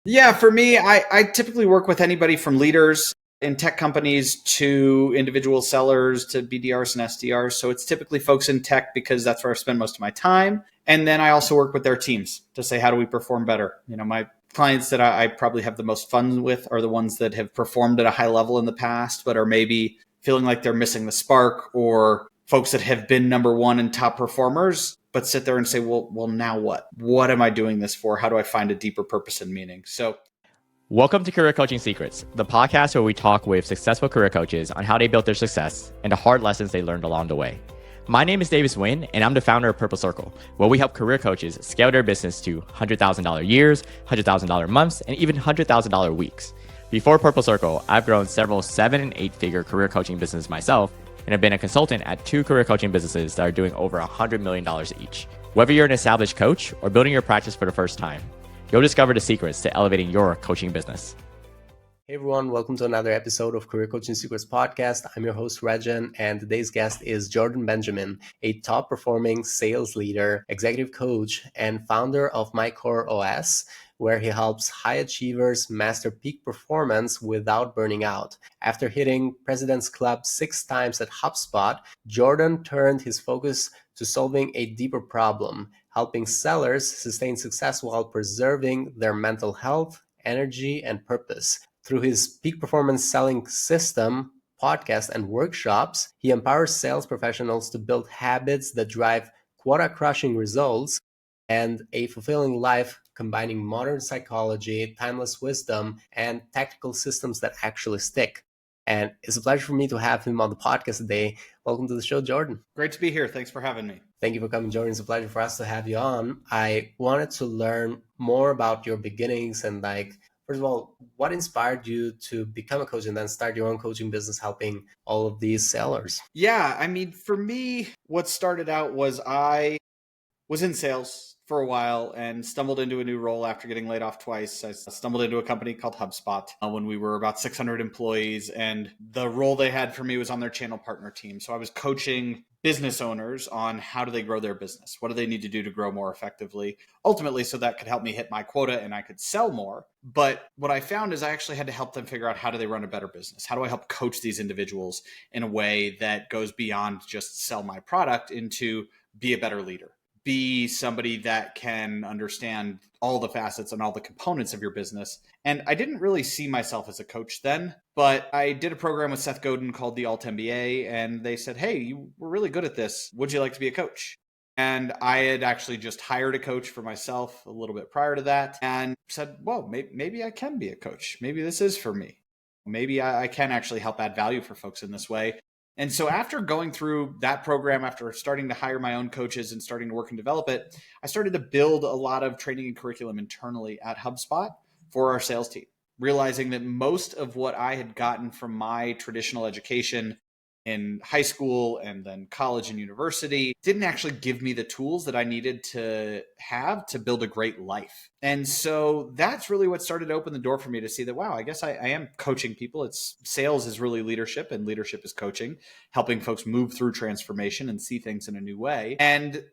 Yeah, for me, I typically work with anybody from leaders in tech companies to individual sellers to BDRs and SDRs. So it's typically folks in tech because that's where I spend most of my time. And then I also work with their teams to say, how do we perform better? My clients that I probably have the most fun with are the ones that have performed at a high level in the past, but are maybe feeling like they're missing the spark, or folks that have been number one and top performers, but sit there and say, well, now what? What am I doing this for? How do I find a deeper purpose and meaning? So Welcome to Career Coaching Secrets, the podcast where we talk with successful career coaches on how they built their success and the hard lessons they learned along the way. My name is Davis Nguyen, and I'm the founder of Purple Circle, where we help career coaches scale their business to $100,000 years, $100,000 months, and even $100,000 weeks. Before Purple Circle, I've grown several 7- and 8-figure career coaching businesses myself, and have been a consultant at 2 career coaching businesses that are doing over $100 million each. Whether you're an established coach or building your practice for the first time, you'll discover the secrets to elevating your coaching business. Hey everyone, welcome to another episode of Career Coaching Secrets Podcast. I'm your host, Rexhen, and today's guest is Jordan Benjamin, a top-performing sales leader, executive coach, and founder of MyCoreOS, where he helps high achievers master peak performance without burning out. After hitting President's Club 6 times at HubSpot, Jordan turned his focus to solving a deeper problem, helping sellers sustain success while preserving their mental health, energy, and purpose. Through his peak performance selling system, podcast, and workshops, he empowers sales professionals to build habits that drive quota-crushing results and a fulfilling life, combining modern psychology, timeless wisdom, and tactical systems that actually stick. And it's a pleasure for me to have him on the podcast today. Welcome to the show, Jordan. great to be here. Thanks for having me. Thank you for coming, Jordan. It's a pleasure for us to have you on. I wanted to learn more about your beginnings and first of all, what inspired you to become a coach and then start your own coaching business helping all of these sellers? Yeah, for me, what started out was I was in sales for a while and stumbled into a new role after getting laid off twice. I stumbled into a company called HubSpot when we were about 600 employees, and the role they had for me was on their channel partner team. So I was coaching business owners on how do they grow their business? What do they need to do to grow more effectively? Ultimately, so that could help me hit my quota and I could sell more. But what I found is I actually had to help them figure out, how do they run a better business? How do I help coach these individuals in a way that goes beyond just sell my product into be a better leader? Be somebody that can understand all the facets and all the components of your business. And I didn't really see myself as a coach then, but I did a program with Seth Godin called the Alt MBA, and they said, hey, you were really good at this. Would you like to be a coach? And I had actually just hired a coach for myself a little bit prior to that and said, well, maybe I can be a coach. Maybe this is for me. Maybe I can actually help add value for folks in this way. And so after going through that program, after starting to hire my own coaches and starting to work and develop it, I started to build a lot of training and curriculum internally at HubSpot for our sales team, realizing that most of what I had gotten from my traditional education in high school and then college and university didn't actually give me the tools that I needed to have to build a great life. And so that's really what started to open the door for me to see that, wow, I guess I am coaching people. It's sales is really leadership, and leadership is coaching, helping folks move through transformation and see things in a new way. And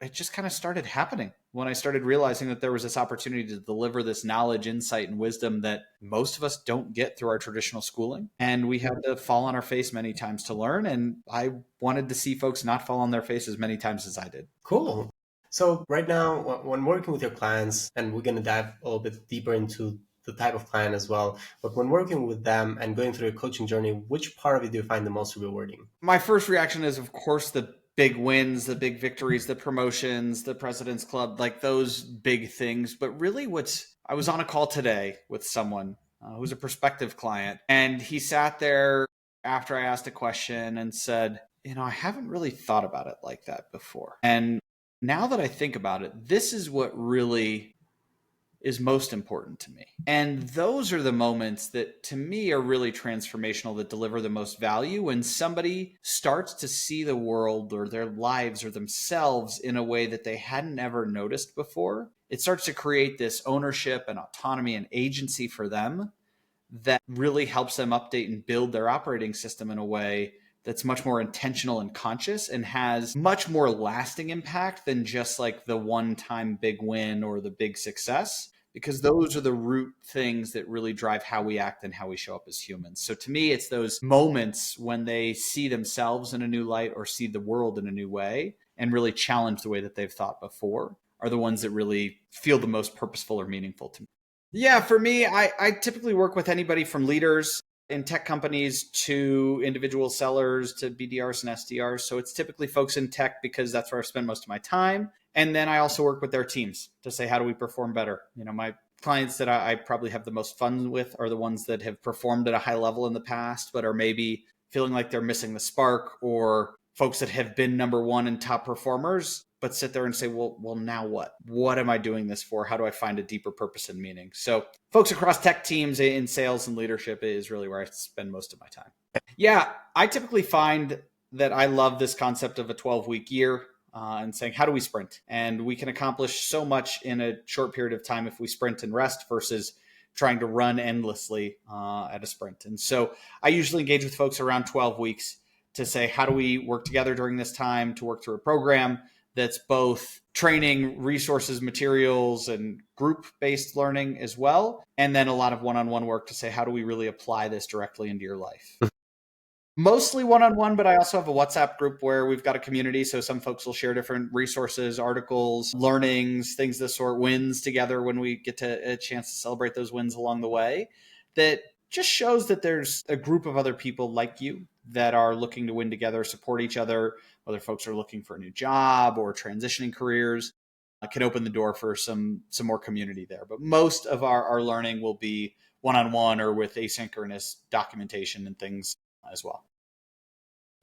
it just kind of started happening when I started realizing that there was this opportunity to deliver this knowledge, insight, and wisdom that most of us don't get through our traditional schooling. And we have to fall on our face many times to learn. And I wanted to see folks not fall on their face as many times as I did. Cool. So right now, when working with your clients, and we're going to dive a little bit deeper into the type of client as well, but when working with them and going through a coaching journey, which part of it do you find the most rewarding? My first reaction is, of course, the big wins, the big victories, the promotions, the President's Club, like those big things. But really I was on a call today with someone who's a prospective client, and he sat there after I asked a question and said, I haven't really thought about it like that before. And now that I think about it, this is what really is most important to me. And those are the moments that to me are really transformational, that deliver the most value, when somebody starts to see the world or their lives or themselves in a way that they hadn't ever noticed before. It starts to create this ownership and autonomy and agency for them that really helps them update and build their operating system in a way that's much more intentional and conscious, and has much more lasting impact than just like the one-time big win or the big success. because those are the root things that really drive how we act and how we show up as humans. So to me, it's those moments when they see themselves in a new light or see the world in a new way and really challenge the way that they've thought before are the ones that really feel the most purposeful or meaningful to me. Yeah, for me, I typically work with anybody from leaders in tech companies to individual sellers to BDRs and SDRs. So it's typically folks in tech because that's where I spend most of my time. And then I also work with their teams to say, how do we perform better? My clients that I probably have the most fun with are the ones that have performed at a high level in the past, but are maybe feeling like they're missing the spark, or folks that have been number one and top performers, but sit there and say, well, now what? What am I doing this for? How do I find a deeper purpose and meaning? So folks across tech teams in sales and leadership is really where I spend most of my time. Yeah, I typically find that I love this concept of a 12-week year. And saying, how do we sprint? And we can accomplish so much in a short period of time if we sprint and rest versus trying to run endlessly at a sprint. And so I usually engage with folks around 12 weeks to say, how do we work together during this time to work through a program that's both training, resources, materials, and group-based learning as well. And then a lot of one-on-one work to say, how do we really apply this directly into your life? Mostly one-on-one, but I also have a WhatsApp group where we've got a community. So some folks will share different resources, articles, learnings, things of the sort, wins together when we get to a chance to celebrate those wins along the way. That just shows that there's a group of other people like you that are looking to win together, support each other, whether folks are looking for a new job or transitioning careers. Can open the door for some more community there. But most of our learning will be one-on-one or with asynchronous documentation and things as well.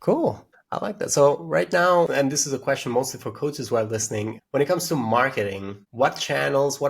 Cool. I like that. So right now, and this is a question mostly for coaches who are listening, when it comes to marketing, what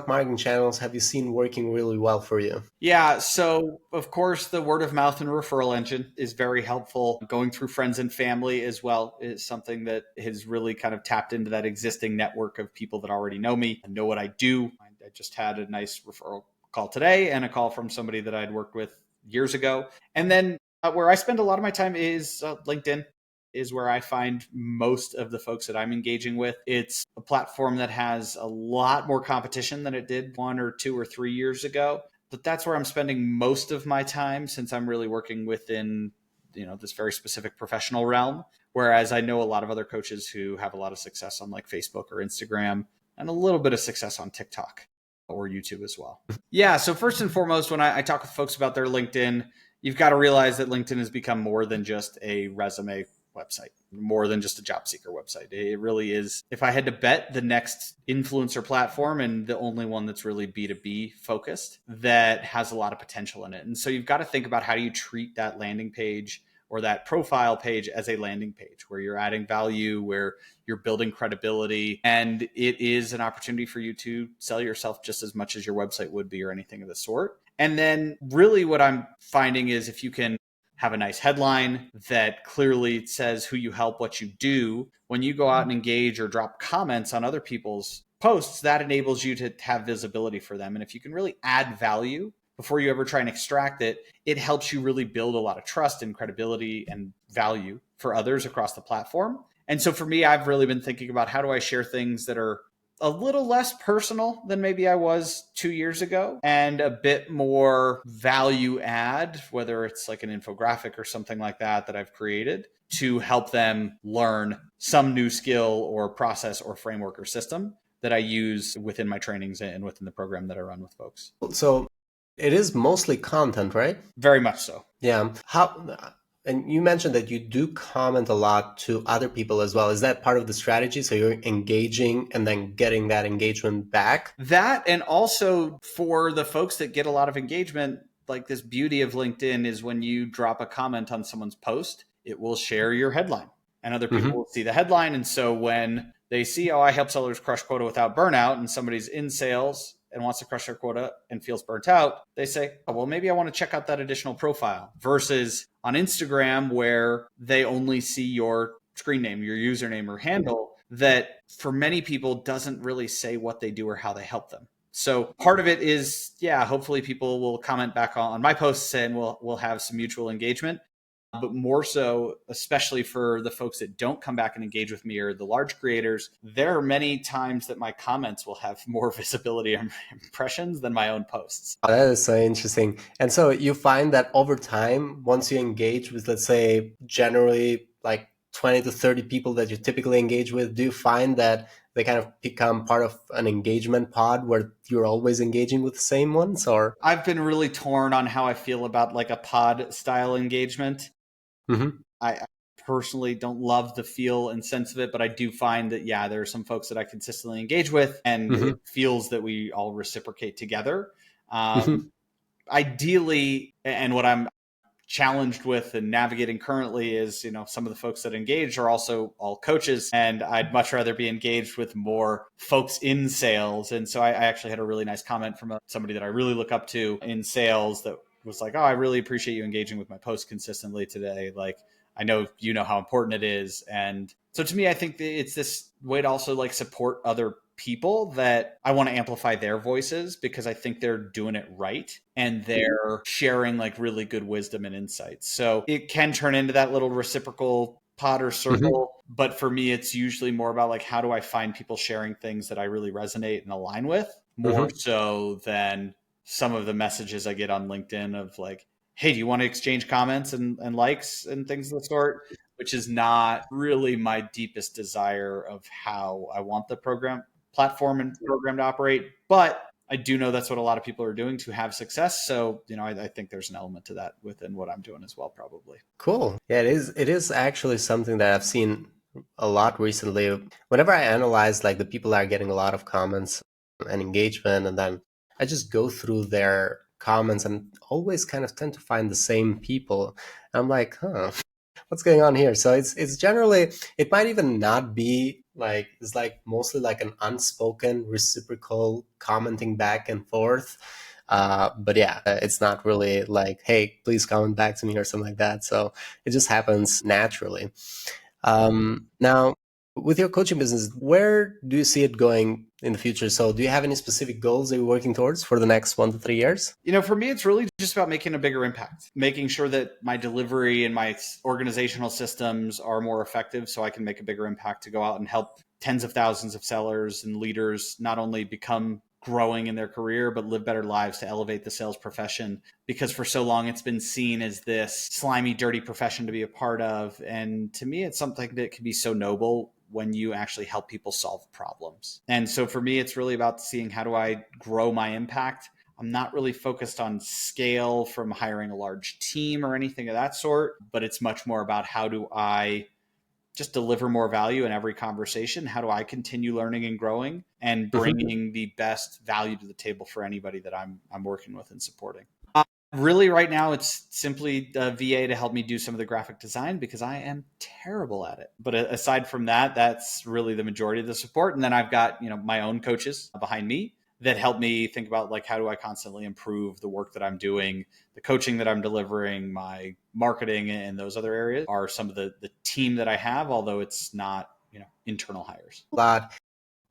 marketing channels have you seen working really well for you? Yeah. So of course, the word of mouth and referral engine is very helpful. Going through friends and family as well is something that has really kind of tapped into that existing network of people that already know me and know what I do. I just had a nice referral call today and a call from somebody that I'd worked with years ago. And then where I spend a lot of my time is LinkedIn is where I find most of the folks that I'm engaging with. It's a platform that has a lot more competition than it did 1 or 2 or 3 years ago. But that's where I'm spending most of my time since I'm really working within, this very specific professional realm. Whereas I know a lot of other coaches who have a lot of success on like Facebook or Instagram and a little bit of success on TikTok or YouTube as well. Yeah. So first and foremost, when I talk with folks about their LinkedIn, you've got to realize that LinkedIn has become more than just a resume website, more than just a job seeker website. It really is, if I had to bet, the next influencer platform and the only one that's really B2B focused that has a lot of potential in it. And so you've got to think about how do you treat that landing page or that profile page as a landing page where you're adding value, where you're building credibility. And it is an opportunity for you to sell yourself just as much as your website would be or anything of the sort. And then really what I'm finding is if you can have a nice headline that clearly says who you help, what you do, when you go out and engage or drop comments on other people's posts, that enables you to have visibility for them. And if you can really add value before you ever try and extract it, it helps you really build a lot of trust and credibility and value for others across the platform. And so for me, I've really been thinking about how do I share things that are a little less personal than maybe I was 2 years ago and a bit more value add, whether it's like an infographic or something like that I've created to help them learn some new skill or process or framework or system that I use within my trainings and within the program that I run with folks. So it is mostly content, right? Very much so. Yeah. And you mentioned that you do comment a lot to other people as well. Is that part of the strategy? So you're engaging and then getting that engagement back? That, and also for the folks that get a lot of engagement, like this beauty of LinkedIn is when you drop a comment on someone's post, it will share your headline and other people will see the headline. And so when they see, I help sellers crush quota without burnout, and somebody's in sales and wants to crush their quota and feels burnt out, they say, well, maybe I want to check out that additional profile, versus on Instagram where they only see your screen name, your username or handle, that for many people doesn't really say what they do or how they help them. So part of it is, hopefully people will comment back on my posts and we'll have some mutual engagement. but more so, especially for the folks that don't come back and engage with me or the large creators, there are many times that my comments will have more visibility and impressions than my own posts. Oh, that is so interesting. And so you find that over time, once you engage with, let's say, generally like 20 to 30 people that you typically engage with, do you find that they kind of become part of an engagement pod where you're always engaging with the same ones? Or I've been really torn on how I feel about like a pod style engagement. I personally don't love the feel and sense of it, but I do find that, yeah, there are some folks that I consistently engage with, and it feels that we all reciprocate together. Ideally, and what I'm challenged with and navigating currently is, some of the folks that engage are also all coaches, and I'd much rather be engaged with more folks in sales. And so I actually had a really nice comment from somebody that I really look up to in sales that was like, oh, I really appreciate you engaging with my posts consistently today. Like, I know you know how important it is. And so to me, I think it's this way to also like support other people that I want to amplify their voices, because I think they're doing it right and they're sharing like really good wisdom and insights. So it can turn into that little reciprocal pod or circle. But for me, it's usually more about like, how do I find people sharing things that I really resonate and align with, more so than some of the messages I get on LinkedIn of like, hey, do you want to exchange comments and likes and things of the sort, which is not really my deepest desire of how I want the platform and program to operate. But I do know that's what a lot of people are doing to have success. So, I think there's an element to that within what I'm doing as well, probably. Cool. Yeah, it is actually something that I've seen a lot recently. Whenever I analyze like the people that are getting a lot of comments and engagement, and then I just go through their comments and always kind of tend to find the same people. I'm like, what's going on here? So it's generally, it might even not be like, it's like mostly like an unspoken reciprocal commenting back and forth. But yeah, it's not really like, hey, please comment back to me or something like that. So it just happens naturally. Now, with your coaching business, where do you see it going in the future? So do you have any specific goals that you're working towards for the next 1 to 3 years? For me, it's really just about making a bigger impact, making sure that my delivery and my organizational systems are more effective so I can make a bigger impact to go out and help tens of thousands of sellers and leaders not only become growing in their career, but live better lives to elevate the sales profession. Because for so long, it's been seen as this slimy, dirty profession to be a part of. And to me, it's something that can be so noble when you actually help people solve problems. And so for me, it's really about seeing, how do I grow my impact? I'm not really focused on scale from hiring a large team or anything of that sort, but it's much more about, how do I just deliver more value in every conversation? How do I continue learning and growing and bringing the best value to the table for anybody that I'm working with and supporting? Really, right now, it's simply a VA to help me do some of the graphic design, because I am terrible at it. But aside from that, that's really the majority of the support. And then I've got, my own coaches behind me that help me think about like, how do I constantly improve the work that I'm doing, the coaching that I'm delivering, my marketing, and those other areas are some of the team that I have, although it's not, internal hires.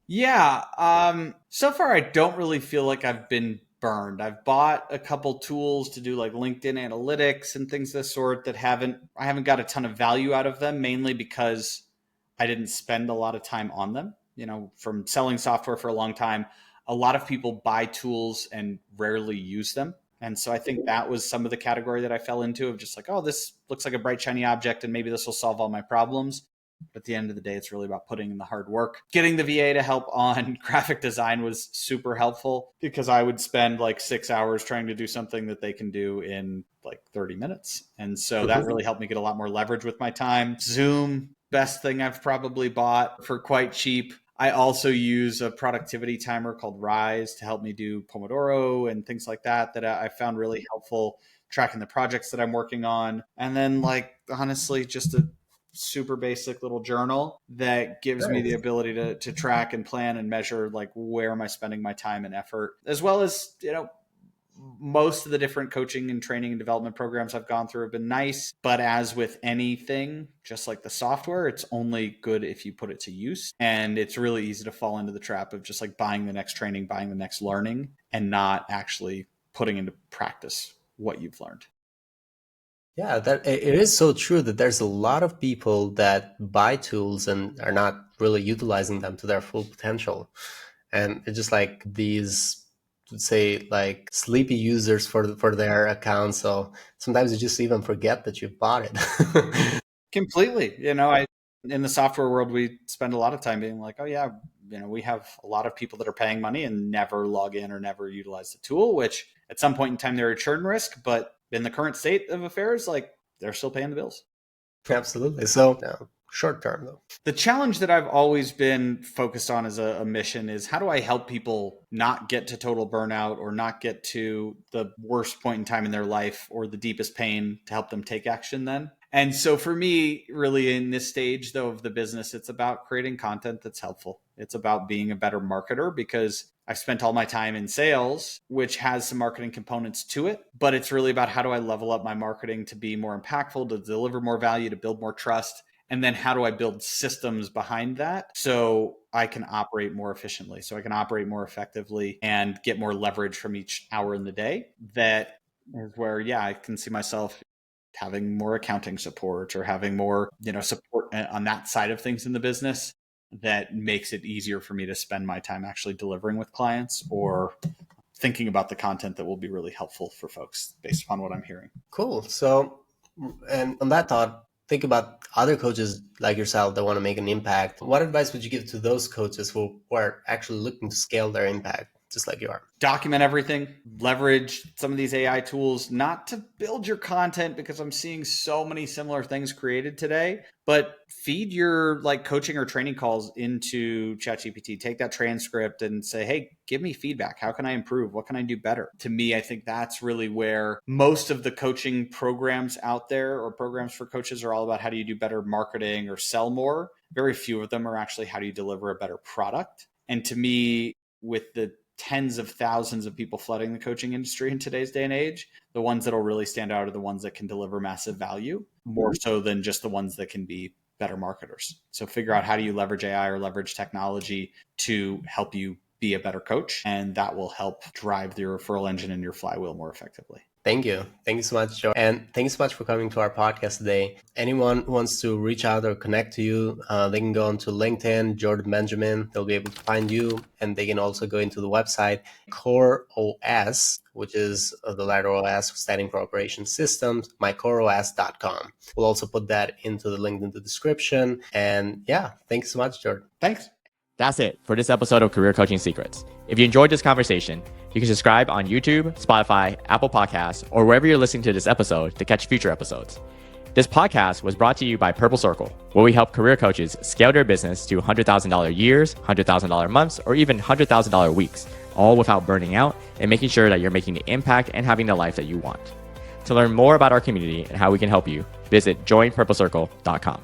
Yeah. So far, I don't really feel like I've been burned. I've bought a couple tools to do like LinkedIn analytics and things of this sort that I haven't got a ton of value out of them, mainly because I didn't spend a lot of time on them. From selling software for a long time, a lot of people buy tools and rarely use them. And so I think that was some of the category that I fell into, of just like, oh, this looks like a bright, shiny object, and maybe this will solve all my problems. But at the end of the day, it's really about putting in the hard work. Getting the VA to help on graphic design was super helpful, because I would spend like 6 hours trying to do something that they can do in like 30 minutes. And so that really helped me get a lot more leverage with my time. Zoom, best thing I've probably bought for quite cheap. I also use a productivity timer called Rise to help me do Pomodoro and things like that I found really helpful, tracking the projects that I'm working on. And then, like, honestly, just a super basic little journal that gives me the ability to track and plan and measure like, where am I spending my time and effort, as well as, most of the different coaching and training and development programs I've gone through have been nice. But as with anything, just like the software, it's only good if you put it to use. And it's really easy to fall into the trap of just like buying the next training, buying the next learning, and not actually putting into practice what you've learned. Yeah, that it is so true that there's a lot of people that buy tools and are not really utilizing them to their full potential. And it's just like these, let's say, like sleepy users for their account. So sometimes you just even forget that you've bought it. Completely. I in the software world, we spend a lot of time being like, oh yeah, we have a lot of people that are paying money and never log in or never utilize the tool, which at some point in time they're a churn risk, but in the current state of affairs, like they're still paying the bills. Absolutely. So short term though. The challenge that I've always been focused on as a mission is how do I help people not get to total burnout or not get to the worst point in time in their life or the deepest pain to help them take action then? And so for me, really in this stage though of the business, it's about creating content that's helpful. It's about being a better marketer because I've spent all my time in sales, which has some marketing components to it, but it's really about how do I level up my marketing to be more impactful, to deliver more value, to build more trust. And then how do I build systems behind that so I can operate more efficiently, so I can operate more effectively and get more leverage from each hour in the day? That is where, yeah, I can see myself having more accounting support or having more, support on that side of things in the business that makes it easier for me to spend my time actually delivering with clients or thinking about the content that will be really helpful for folks based upon what I'm hearing. Cool. So, and on that thought, think about other coaches like yourself that want to make an impact. What advice would you give to those coaches who are actually looking to scale their impact, just like you are? Document everything, leverage some of these AI tools, not to build your content because I'm seeing so many similar things created today, but feed your coaching or training calls into ChatGPT. Take that transcript and say, hey, give me feedback. How can I improve? What can I do better? To me, I think that's really where most of the coaching programs out there or programs for coaches are all about. How do you do better marketing or sell more? Very few of them are actually how do you deliver a better product? And to me, with the tens of thousands of people flooding the coaching industry in today's day and age, the ones that'll really stand out are the ones that can deliver massive value, more so than just the ones that can be better marketers. So figure out how do you leverage AI or leverage technology to help you be a better coach, and that will help drive your referral engine and your flywheel more effectively. Thank you. Thank you so much, Joe. And thank you so much for coming to our podcast today. Anyone who wants to reach out or connect to you, they can go onto LinkedIn, Jordan Benjamin. They'll be able to find you. And they can also go into the website, CoreOS, which is the letter OS standing for Operation Systems, MyCoreOS.com. We'll also put that into the link in the description. And yeah, thanks so much, Jordan. Thanks. That's it for this episode of Career Coaching Secrets. If you enjoyed this conversation, you can subscribe on YouTube, Spotify, Apple Podcasts, or wherever you're listening to this episode to catch future episodes. This podcast was brought to you by Purple Circle, where we help career coaches scale their business to $100,000 years, $100,000 months, or even $100,000 weeks, all without burning out and making sure that you're making the impact and having the life that you want. To learn more about our community and how we can help you, visit joinpurplecircle.com.